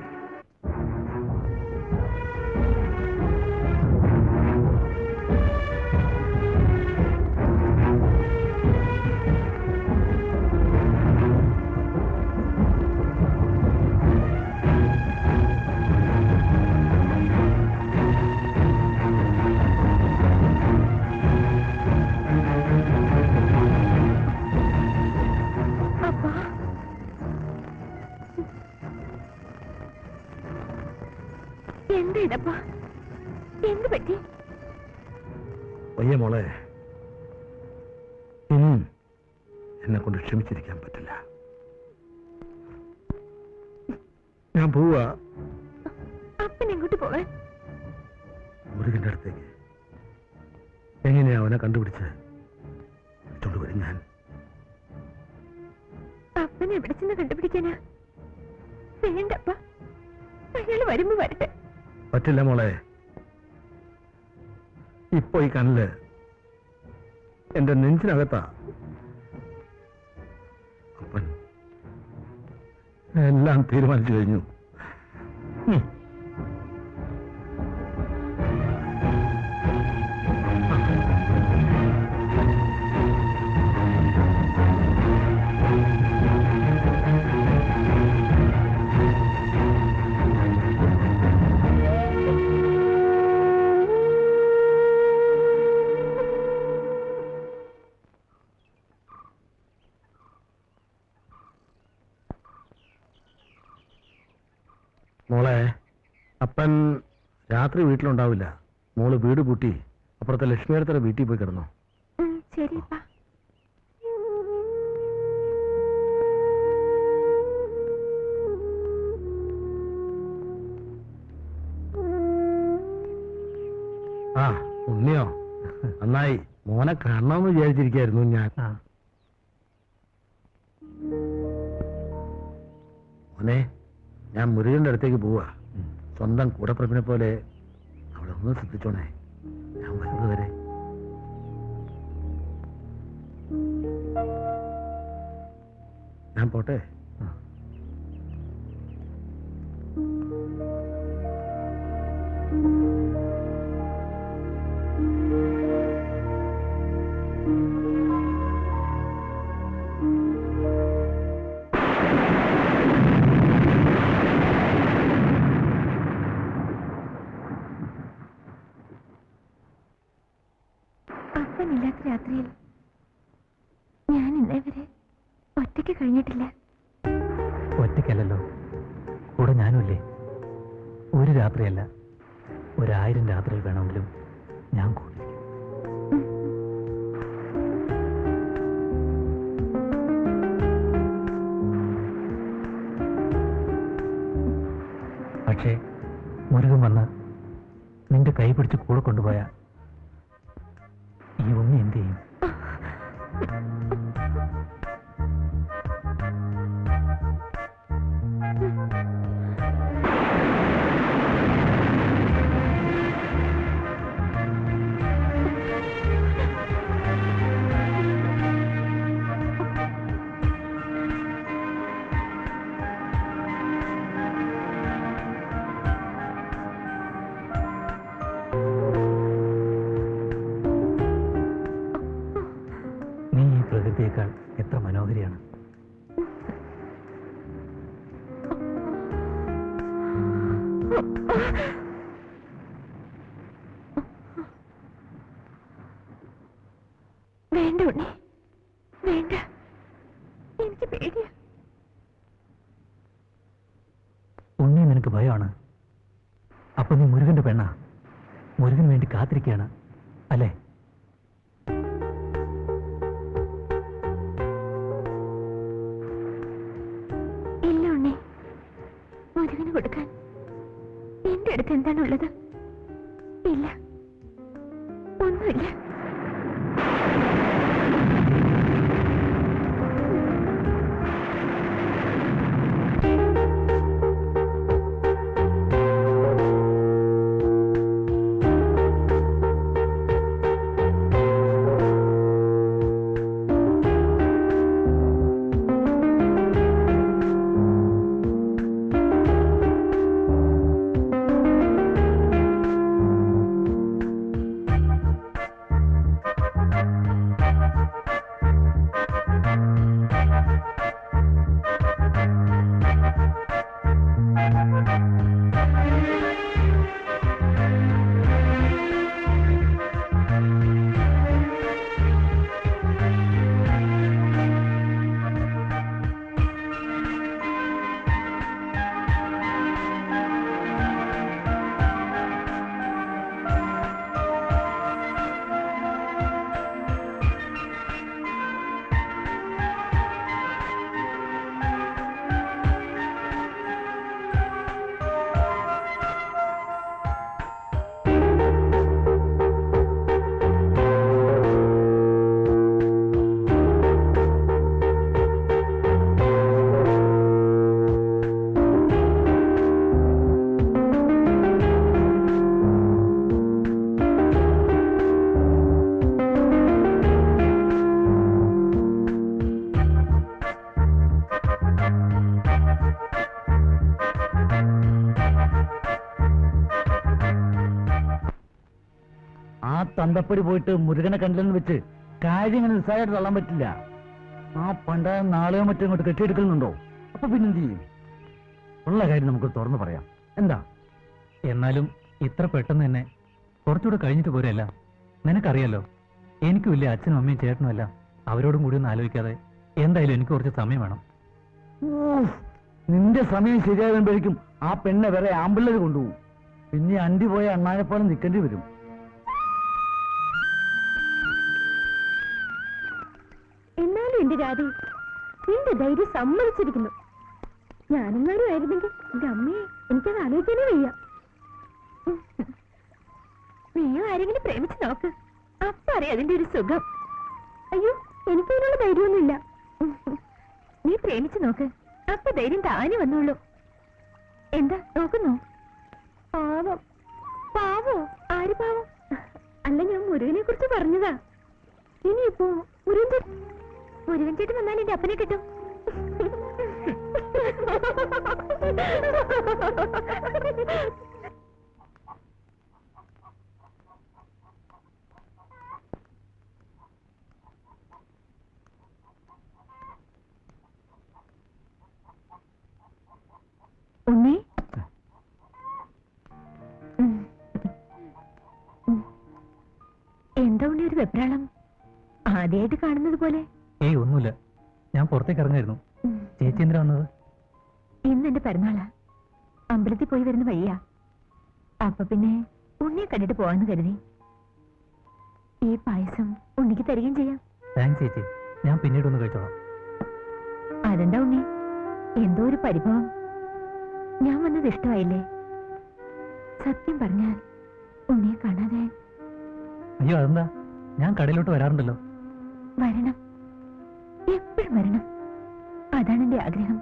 എന്താ ഇതപ്പാ? എന്ത് പറ്റി? വയ്യ മോളെ, ഇനിയും എന്നെ കൊണ്ട് ക്ഷമിച്ചിരിക്കാൻ പറ്റില്ല. ഞാൻ പോവാ. അപ്പൻ എങ്ങോട്ട് പോവാൻ? മുരുകന്റെ അടുത്തേക്ക്. എങ്ങനെയാ അവനെ കണ്ടുപിടിച്ച് വിളിച്ചോണ്ടുവരും ഞാൻ. അപ്പനെ എവിടെ ചെന്ന് കണ്ടുപിടിക്കാനാ? വേണ്ടപ്പ, അയാള് വരുമ്പോ വരട്ടെ. പറ്റില്ല മോളെ. ഇപ്പൊ ഈ കനല് എന്റെ നെഞ്ചിനകത്താ. അപ്പൻ എല്ലാം തീരുമാനിച്ചു കഴിഞ്ഞു. മോളെ, അപ്പൻ രാത്രി വീട്ടിലുണ്ടാവില്ല. മോള് വീട് പൂട്ടി അപ്പുറത്തെ ലക്ഷ്മിയുടെ വീട്ടിൽ പോയി കിടന്നോ. ശരിപ്പാ. ആ ഉണ്ണിയോ, നന്നായി. മോനെ കാണണമെന്ന് വിചാരിച്ചിരിക്കായിരുന്നു ഞാൻ. മോനെ, ഞാൻ മുരുകന്റെ അടുത്തേക്ക് പോവാ. സ്വന്തം കൂടപ്പിറപ്പിനെ പോലെ അവിടെ ഒന്ന് ശ്രദ്ധിച്ചോണേ. ഞാൻ വരുന്നത് വരെ. ഞാൻ പോട്ടെ. ഇന്നേ വരെ ഒറ്റയ്ക്ക് കഴിഞ്ഞിട്ടില്ല. ഒറ്റയ്ക്കല്ലല്ലോ, കൂടെ ഞാനുമില്ലേ. ഒരു രാത്രിയല്ല, 1000 രാത്രിയിൽ വേണമെങ്കിലും ഞാൻ കൂടിയിരിക്കും. പക്ഷേ മുരുകൻ വന്ന് നിന്റെ കൈ പിടിച്ച് കൂടെ കൊണ്ടുപോയ ഈ ഉണ്ണി എന്ത് ചെയ്യും? നീ ഈ പ്രകൃതിയേക്കാൾ എത്ര മനോഹരിയാണ്. വേണ്ട ഉണ്ണി, വേണ്ട, എനിക്ക് പേടിയാ. ഉണ്ണി നിനക്ക് ഭയമാണ്. അപ്പൊ നീ മുരുകന്റെ പെണ്ണാ. മുരുകന് വേണ്ടി കാത്തിരിക്കുകയാണ് അല്ലേ? ഇല്ല ഉണ്ണി, മുരുകന് കൊടുക്കാൻ എന്റെ അടുത്ത് എന്താണുള്ളത്? ഇല്ല, ഒന്നുമില്ല. തന്തപ്പടി പോയിട്ട് മുരുകനെ കണ്ടില്ലെന്ന് വെച്ച് കാര്യം ഇങ്ങനെ നിസ്സാരമായിട്ട് തള്ളാൻ പറ്റില്ല. ആ പണ്ട നാളെയോ മറ്റോ ഇങ്ങോട്ട് കെട്ടിയെടുക്കുന്നുണ്ടോ? അപ്പൊ പിന്നെന്ത് ചെയ്യും? ഉള്ള കാര്യം നമുക്ക് തുറന്നു പറയാം. എന്താ? എന്നാലും ഇത്ര പെട്ടെന്ന് തന്നെ കുറച്ചുകൂടെ കഴിഞ്ഞിട്ട് പോരല്ല. നിനക്കറിയാലോ, എനിക്കുമില്ലേ അച്ഛനും അമ്മയും ചേട്ടനും എല്ലാം. അവരോടും കൂടി ഒന്നും ആലോചിക്കാതെ എന്തായാലും എനിക്ക് കുറച്ച് സമയം വേണം. നിന്റെ സമയം ശരിയാകുമ്പോഴേക്കും ആ പെണ്ണെ വേറെ ആമ്പിള്ളേര് കൊണ്ടുപോകും. പിന്നെ അണ്ടി പോയ അണ്ണാനെപ്പോലും നിൽക്കേണ്ടി വരും. എന്നാലും എന്റെ രാധി, നിന്റെ ധൈര്യം സമ്മതിച്ചിരിക്കുന്നു. ഞാനെങ്ങാനും ആയിരുന്നെങ്കിൽ എന്റെ അമ്മയെ എനിക്കത് ആലോചിക്കാനേ വയ്യ. നീയോ ആരെങ്കിലും പ്രേമിച്ച് നോക്ക്, അപ്പൊ അറിയാം അതിന്റെ ഒരു സുഖം. അയ്യോ, എനിക്കതിനുള്ള ധൈര്യമൊന്നുമില്ല. നീ പ്രേമിച്ച് നോക്ക്, അപ്പൊ ധൈര്യം താനെ വന്നോളൂ. എന്താ നോക്കുന്നോ? പാവം. പാവോ? ആര് പാവം? അല്ല, ഞാൻ മുരുകനെ കുറിച്ച് പറഞ്ഞതാ. ഇനിയിപ്പോ മുരുകൻ ചേട്ടൻ വന്നാൽ എന്റെ അപ്പനെ കിട്ടും. ഉണ്ണി, എന്താ ഉണ്ണി ഒരു വെപ്രാളം? ആദ്യമായിട്ട് കാണുന്നത് പോലെ. ഏയ് ഒന്നുമില്ല, ഞാൻ പുറത്തേക്ക് ഇറങ്ങായിരുന്നു. ചേച്ചി എന്തിനാ വന്നത്? ഇന്ന് എന്റെ പിറന്നാളാ. അമ്പലത്തിൽ പോയി വരുന്ന വഴിയാ. അപ്പൊ പിന്നെ ഉണ്ണിയെ കണ്ടിട്ട് പോവാന്ന് കരുതി. ഈ പായസം ഉണ്ണിക്ക് തരികയും ചെയ്യാം. താങ്ക്സ് ചേച്ചി, ഞാൻ പിന്നീട് ഒന്ന് കഴിച്ചോളാം. അതെന്താ ഉണ്ണി, എന്തോ ഒരു പരിഭവം? ഞാൻ വന്നത് ഇഷ്ടമായില്ലേ? സത്യം പറഞ്ഞാൽ ഉണ്ണിയെ കാണാതെ. അയ്യോ അതെന്താ, ഞാൻ കടയിലോട്ട് വരാറുണ്ടല്ലോ. വരണം, എപ്പോഴും വരണം. അതാണ് എന്റെ ആഗ്രഹം.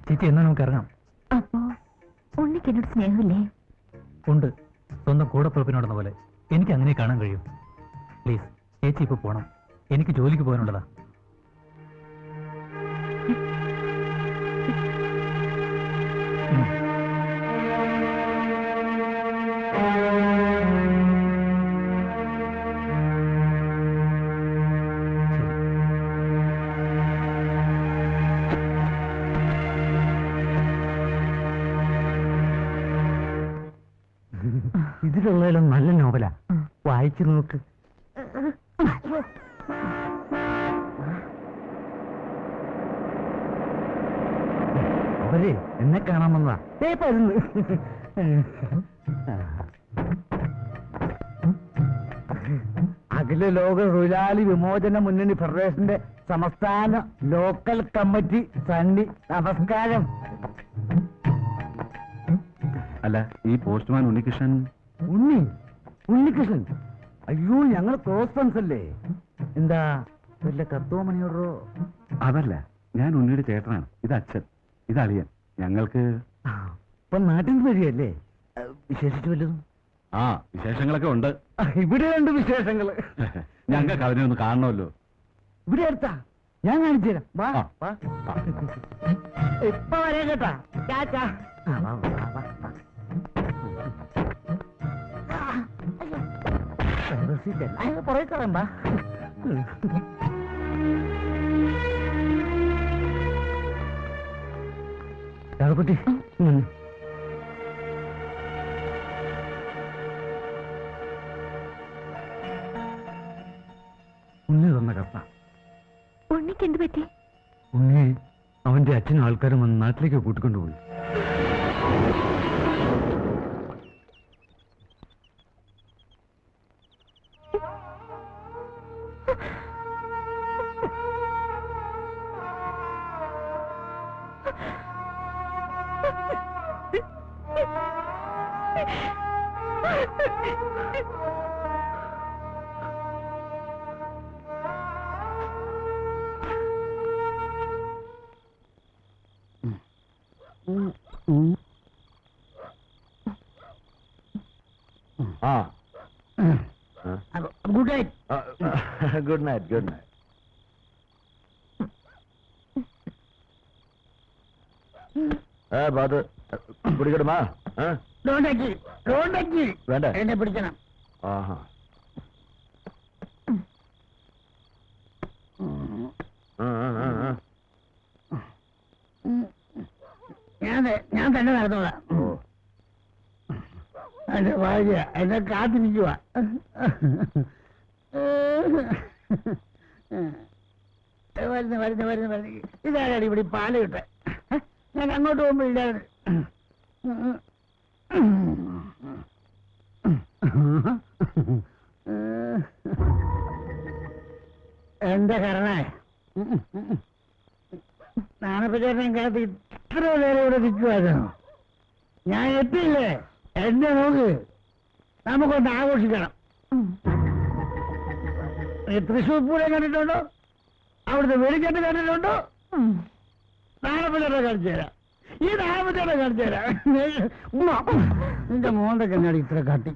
ചേച്ചി എന്നാ നമുക്ക് ഇറങ്ങാം. അപ്പോ ഉണ്ണിക്ക് എന്നോട് സ്നേഹമില്ലേ? ഉണ്ട്, സ്വന്തം കൂടപ്പുറപ്പിനോടെന്ന പോലെ. എനിക്ക് അങ്ങനെ കാണാൻ കഴിയും. പ്ലീസ് ചേച്ചി ഇപ്പൊ പോണം, എനിക്ക് ജോലിക്ക് പോകാനുള്ളതാ. ഇതിലുള്ളതിലും നല്ല നോവലാ, വായിച്ചു നോക്ക്. അവരെ എന്നെ കാണാൻ വന്നതാ. അഖില ലോക തൊഴിലാളി വിമോചന മുന്നണി ഫെഡറേഷന്റെ സംസ്ഥാന ലോക്കൽ കമ്മിറ്റി സണ്ണി, നമസ്കാരം. അല്ല, ഈ പോസ്റ്റ്മാൻ ഉണ്ണികൃഷ്ണൻ? ഉണ്ണികൃഷ്ണൻ? അയ്യോ, ഞങ്ങൾ ക്ലോസ് ഫ്രണ്ട്സ് അല്ലേ. എന്താ വല്ല കത്തോ മണിയോടോ? അതല്ല, ഞാൻ ഉണ്ണിയുടെ ചേട്ടനാണ്. ഇത് അച്ഛൻ, ഇത് അളിയൻ. ഞങ്ങൾക്ക് ഇപ്പൊ നാട്ടിൽ നിന്ന് വരികയല്ലേ? വിശേഷിച്ചു വല്ലതും? ആ, വിശേഷങ്ങളൊക്കെ ഉണ്ട്. ഇവിടെ ഉണ്ട് വിശേഷങ്ങള്. ഞങ്ങൾക്ക് അതിനെ ഒന്ന് കാണണമല്ലോ. ഇവിടെ അടുത്താ, ഞാൻ കാണിച്ചു തരാം. വാ ആ. വാ. ഇപ്പൊ വരാം കേട്ടാ. ചാച്ചാ. ആ, വാ, വാ, വാ, വാ. പുറകെ കയറാൻ വാ. കുട്ടി ഉണ്ണി തന്ന കത്ത. ഉണ്ണിക്ക് എന്ത് പറ്റി? ഉണ്ണി അവന്റെ അച്ഛനും ആൾക്കാരും വന്ന് നാട്ടിലേക്ക് കൂട്ടിക്കൊണ്ടുപോയി. Good night. Good night, good night. ബാത് പിടിക്കടുമാ? വേണ്ട, എന്നെ പിടിക്കണം. ആഹാ. ഞാൻ തന്നെ നടന്നോളാം. ഓ, എന്റെ ഭാര്യ എന്നെ കാത്തിരിക്കുക. വരുന്നു. ഇതാരാണ് ഇവിടെ പാല് കിട്ടെ? ഞാൻ അങ്ങോട്ട് പോകുമ്പോ ഇല്ലാതെ. എന്റെ കരണേ, നാണപ്പച്ചേട്ടൻ കാത്ത് ഇത്ര നേരം ഇവിടെ നിൽക്കുമായിരുന്നു. ഞാൻ എത്തിയില്ലേ? എന്നെ നോക്ക്, നമുക്കൊന്ന് ആഘോഷിക്കണം. തൃശ്ശൂർ പൂരം കണ്ടിട്ടുണ്ടോ? അവിടുത്തെ വെടിക്കെട്ട് കണ്ടിട്ടുണ്ടോ? നാണപ്പച്ചേട്ടനെ കാണിച്ചു തരാം. ഈ നാണപ്പച്ചേട്ടനെ കാണിച്ചു തരാം. നിന്റെ മോന്റെ കണ്ണാടി ഇത്ര കാട്ടി.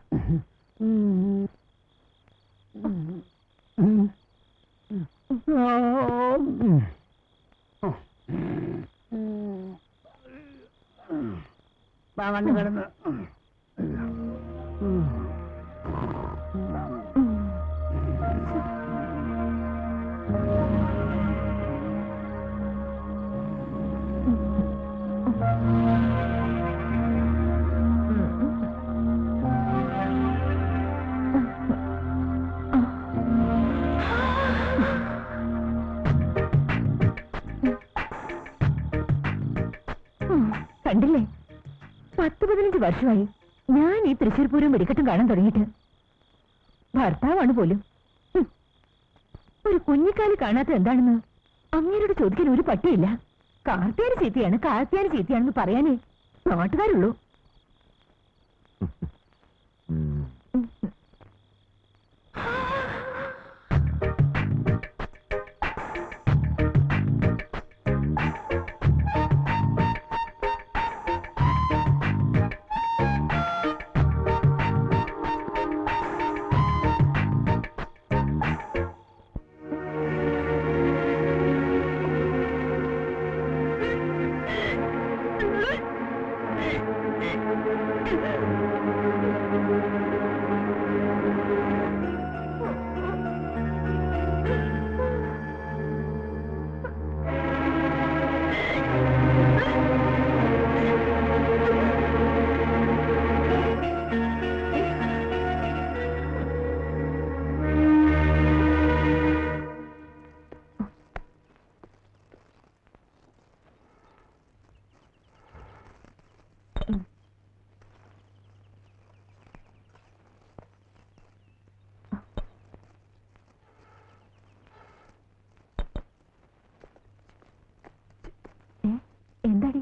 വണ്ടി കിടന്ന് കണ്ടില്ലേ? 10-15 വർഷമായി ഞാൻ ഈ തൃശ്ശൂർ പൂരം വെടിക്കെട്ടും കാണാൻ തുടങ്ങിയിട്ട്. ഭർത്താവാണ് പോലും. ഒരു കുഞ്ഞിക്കാലി കാണാത്ത എന്താണെന്ന് അങ്ങേരോട് ചോദിക്കാൻ ഒരു പട്ടിയില്ല. കാർത്തിയാനി ചീത്തയാണെന്ന് പറയാനേ നാട്ടുകാരുള്ളൂ. എന്താടി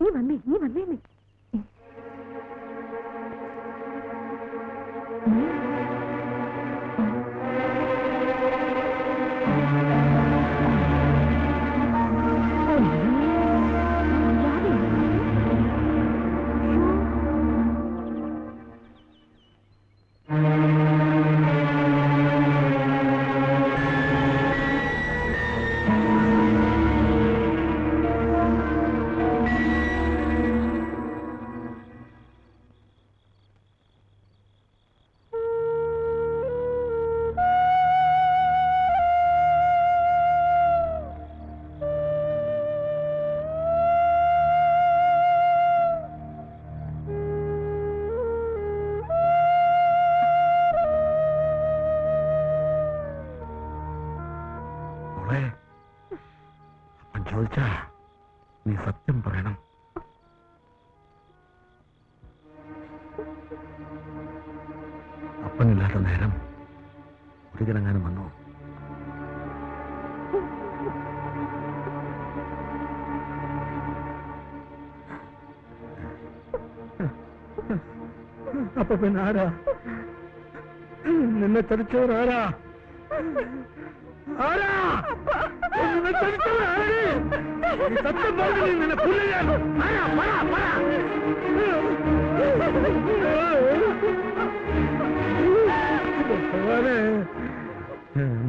നീ വന്നേ ചോദിച്ചാ നീ സത്യം പറയണം. അപ്പനില്ലാത്ത നേരം ഒരിക്കലെങ്ങാനും വന്നോ? അപ്പൊ പിന്നെ ആരാ നിന്നെ ചതിച്ചവരാരാ? ആരാ നിന്നെ ചതിച്ചവരാരേ? സത്യം പറഞ്ഞു നിന്നെ പുല്ലുകാൻ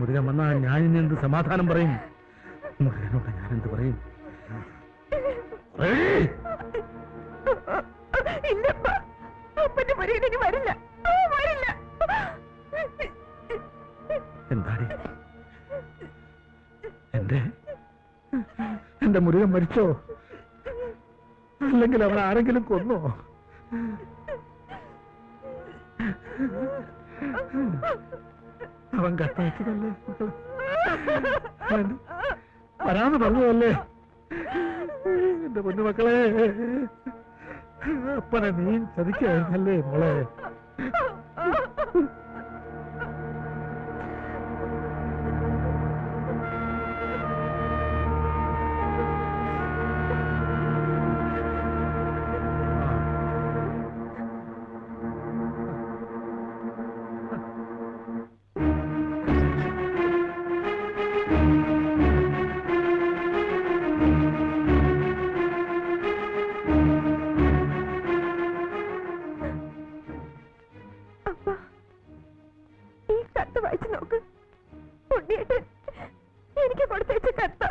മുരുകൻ വന്നാ ഞാൻ എന്ത് സമാധാനം പറയും? മുരുകനോട് ഞാനെന്ത് പറയും? എന്താടി എന്റെ മുരുകൻ മരിച്ചോ? അല്ലെങ്കിൽ അവൻ ആരെങ്കിലും കൊന്നോ? അവൻ കത്തയച്ചതല്ലേ? വരാന്ന് പറഞ്ഞതല്ലേ? എന്റെ പൊന്നുമക്കളെ, അപ്പനെ നീ ചതിക്കായിരുന്നല്ലേ മോളെ? എനിക്ക് കൊടുത്തേച്ച കത്ത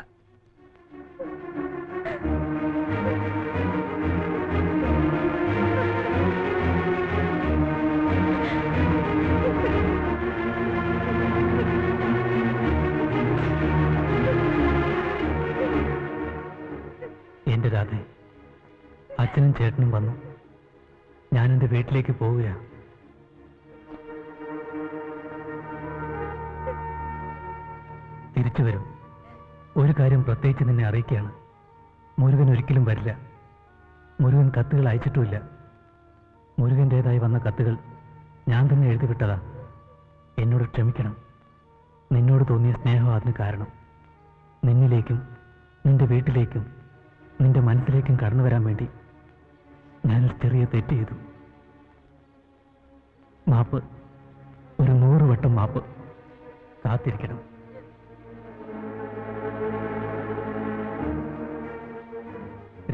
എന്റെ രാധ, അച്ഛനും ചേട്ടനും വന്നു. ഞാൻ എന്റെ വീട്ടിലേക്ക് പോവുകയാണ്. തിരിച്ചു വരും. ഒരു കാര്യം പ്രത്യേകിച്ച് നിന്നെ അറിയിക്കുകയാണ്. മുരുകൻ ഒരിക്കലും വരില്ല. മുരുകൻ കത്തുകൾ അയച്ചിട്ടുമില്ല. മുരുകൻ്റെതായി വന്ന കത്തുകൾ ഞാൻ തന്നെ എഴുതിവിട്ടതാ. എന്നോട് ക്ഷമിക്കണം. നിന്നോട് തോന്നിയ സ്നേഹം അതിന് കാരണം. നിന്നിലേക്കും നിന്റെ വീട്ടിലേക്കും നിന്റെ മനസ്സിലേക്കും കടന്നു വരാൻ വേണ്ടി ഞാനൊരു ചെറിയ തെറ്റ് ചെയ്തു. മാപ്പ്, ഒരു 100 വട്ടം മാപ്പ്. കാത്തിരിക്കണം.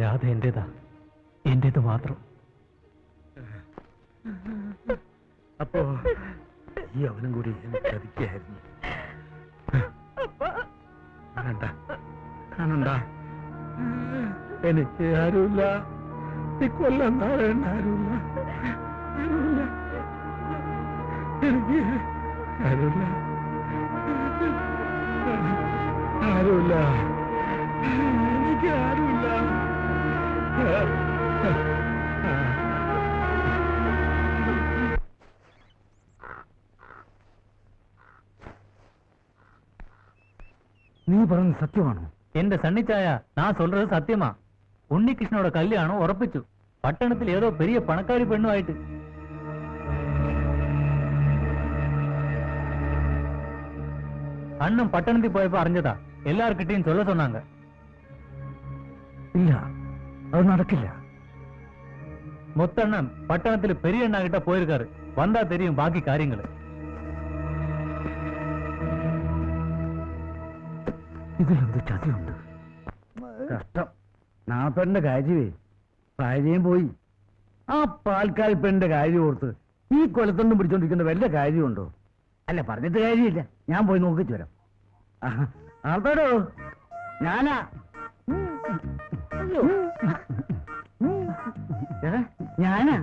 രാധ എന്റേതാ, എന്റേത് മാത്രം. അപ്പോ ഈ അവനും കൂടി എന്നെ ചതിക്കായിരുന്നു. കാണണ്ട, എനിക്ക് ആരുമില്ല. ഈ കൊല്ലം താഴേണ്ട ആരുമില്ല. എനിക്ക് ആരുമില്ല. എനിക്ക് ആരുമില്ല. നീ പറഞ്ഞത് സത്യമാണോ? എന്റെ സണ്ണിച്ചായ, ഞാൻ சொல்றது സത്യമാ. ഉണ്ണികൃഷ്ണനോட കല്യാണം ഉറപ്പിച്ചു. പട്ടണത്തിൽ ഏതോ പെരിയ പണക്കാരി പെണ്ണുമായിട്ട്. അണ്ണൻ പട്ടണത്തിൽ പോയപ്പോ അറിഞ്ഞതാ. എല്ലാർക്കിട്ടെയും சொல்ல சொன்னாங்க. ഇല്ല, അത് നടക്കില്ല. மொத்தண்ணன் பட்டணத்தில் பெரிய அண்ணா கிட்ட போயிருக்காரு. வந்தா தெரியும் பாக்கி காரியங்கள். ഇതിലെന്ത് ചതിയുണ്ട്? കഷ്ടം. നാപ്പന്റെ കാര്യമേ, ഭാര്യയും പോയി. ആ പാൽക്കാൽ പെണ്ണിന്റെ കാര്യം ഓർത്ത് ഈ കൊലത്തൊന്നും പിടിച്ചോണ്ടിരിക്കുന്ന വല്ല കാര്യമുണ്ടോ? അല്ല, പറഞ്ഞിട്ട് കാര്യമില്ല. ഞാൻ പോയി നോക്കിച്ചു വരാം. ആർത്തോടോ? ഞാനാ. ഞാനാ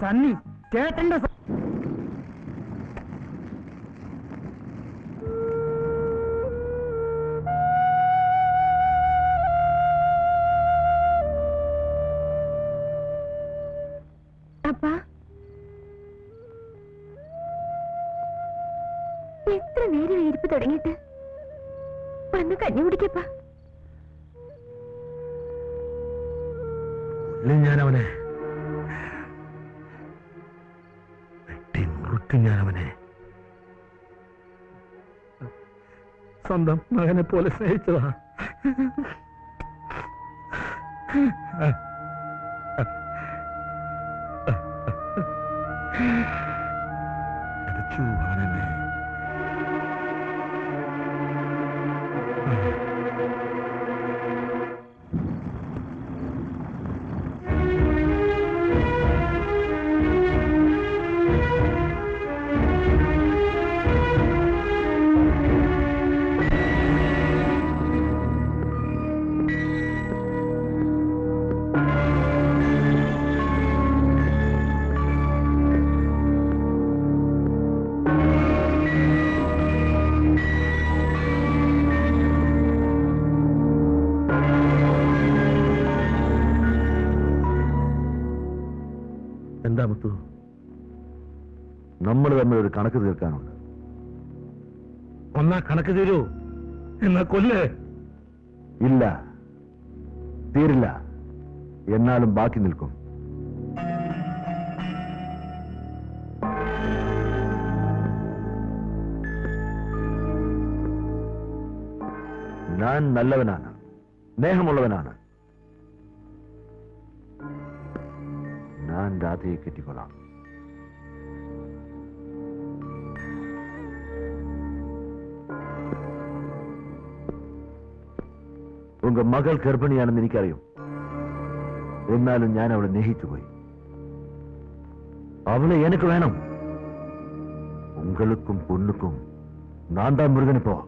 സണ്ണി, ചേട്ടന്റെ എത്ര നേരം ഇരിപ്പ് തുടങ്ങിയിട്ട്? വന്ന് കഞ്ഞി കുടിക്കപ്പാ. ഞാനവനെ ഞാനവനെ സ്വന്തം മകനെ പോലെ സ്നേഹിച്ചതാ. അവനെന്നെ എന്താ മുത്തു? നമ്മൾ തമ്മിൽ ഒരു കണക്ക് തീർക്കാനുണ്ട്. ഒന്നാ കണക്ക് തീരൂ, എന്നാ കൊല്ലേ. ഇല്ല, തീരില്ല. എന്നാലും ബാക്കി നിൽക്കും. ഞാൻ നല്ലവനാണ്, സ്നേഹമുള്ളവനാണ്. ഞാൻ രാധയെ കെട്ടിക്കൊള്ളാം. ഉങ്ക മകൾ ഗർഭിണിയാണെന്ന് എനിക്കറിയും. എന്നാലും ഞാൻ അവളെ സ്നേഹിച്ചുപോയി. അവളെ എനിക്ക് വേണം. ഉങ്ങൾക്കും പൊണ്ണുക്കും நான் தான் முருகன். இப்போ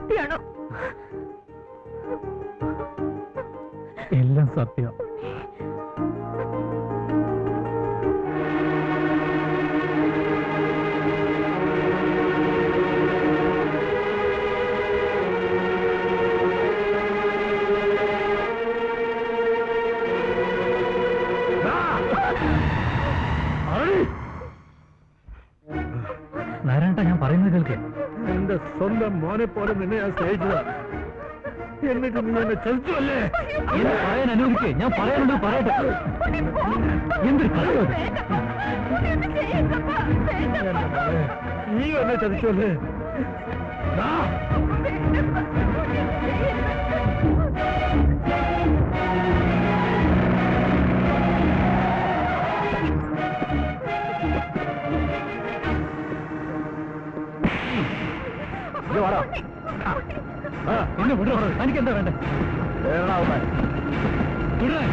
സത്യാണോ? എല്ലാം സത്യം. നാരായണ, ഞാൻ പറയുന്നത് കേൾക്കേ. എന്റെ സ്വന്തം മോനെ പോലെ നിന്നെ ഞാൻ സ്നേഹിച്ചത്, എന്നിട്ട് നീ എന്നെ ചതിച്ചു അല്ലേ? എന്നെ പറയാൻ അനുവദിക്കേ. ഞാൻ പറയാനുള്ളത് പറയട്ടെ. എന്തൊരു കളിയോ ഇത്? നീ എന്നെ ചതിച്ചു അല്ലേ? എന്നെ വിടോ. എനിക്ക് എന്താ വേണ്ടേ? വിടാൻ.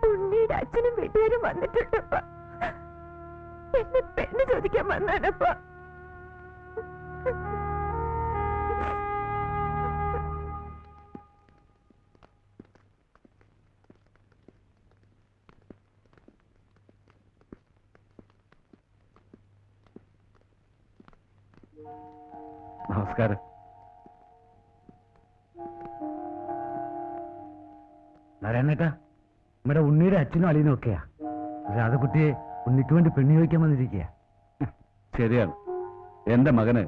ഉണ്ണിയുടെ അച്ഛനും വീട്ടുകാരും വന്നിട്ടുണ്ടപ്പ. എന്നെ പെണ്ണ് ചോദിക്കാൻ വന്നാനപ്പ. നമസ്കാരം. നാരായണേട്ടാ, നമ്മുടെ ഉണ്ണിയുടെ അച്ഛനും അളിയനും ഒക്കെയാ. രാധകുട്ടിയെ ഉണ്ണിക്ക് വേണ്ടി പെണ്ണി ചോദിക്കാൻ വന്നിരിക്കുക. ശരിയാണ്, എന്റെ മകന്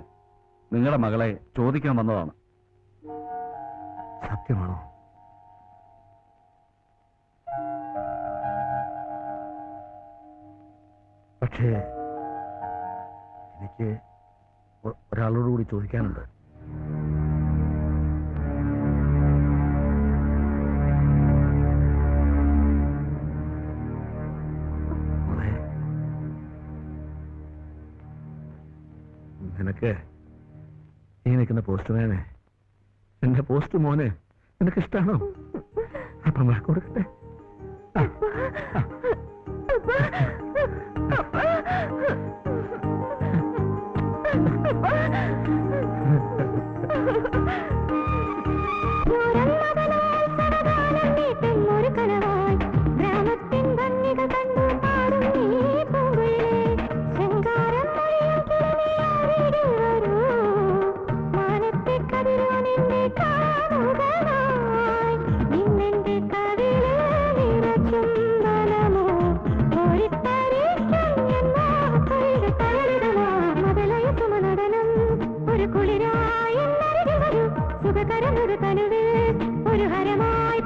നിങ്ങളുടെ മകളെ ചോദിക്കാൻ വന്നതാണ്. സത്യമാണോ? പക്ഷേ എനിക്ക് ഒരാളോട് കൂടി ചോദിക്കാനുണ്ട്. നിനക്ക് ഈ നിൽക്കുന്ന പോസ്റ്റ്മാനെ, എന്റെ പോസ്റ്റ് മോനെ നിനക്ക് ഇഷ്ടാണോ? അപ്പം കൊടുക്കട്ടെ. ഒരു ഹരമായി